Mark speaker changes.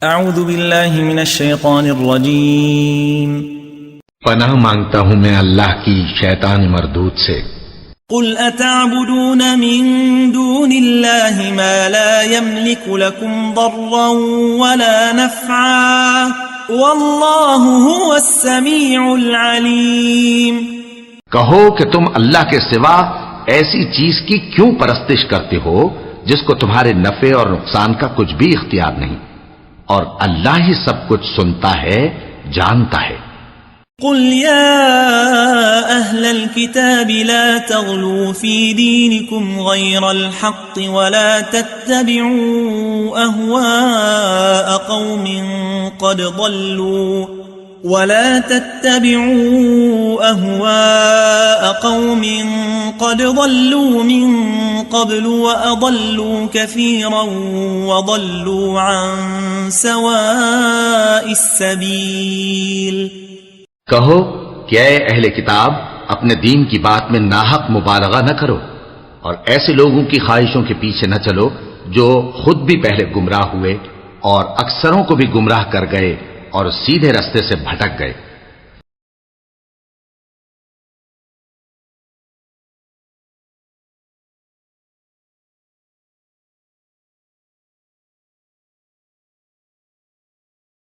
Speaker 1: اعوذ باللہ من الشیطان الرجیم
Speaker 2: پناہ مانگتا ہوں میں اللہ کی شیطان مردود سے۔
Speaker 1: قل اتعبدون من دون اللہ ما لا يملك لكم ضرا ولا نفعا واللہ هو السمیع العلیم۔
Speaker 2: کہو کہ تم اللہ کے سوا ایسی چیز کی کیوں پرستش کرتے ہو جس کو تمہارے نفع اور نقصان کا کچھ بھی اختیار نہیں، اور اللہ ہی سب کچھ سنتا ہے، جانتا ہے۔
Speaker 1: قل يا أهل الكتاب لا تغلوا في دينكم غير الحق ولا تتبعوا أهواء قوم قد ضلوا من قبل وأضلوا كثيرا وضلوا عن سواء السبيل۔
Speaker 2: کہو کہ اے اہل کتاب اپنے دین کی بات میں ناحق مبالغہ نہ کرو، اور ایسے لوگوں کی خواہشوں کے پیچھے نہ چلو جو خود بھی پہلے گمراہ ہوئے اور اکثروں کو بھی گمراہ کر گئے اور سیدھے رستے سے بھٹک گئے۔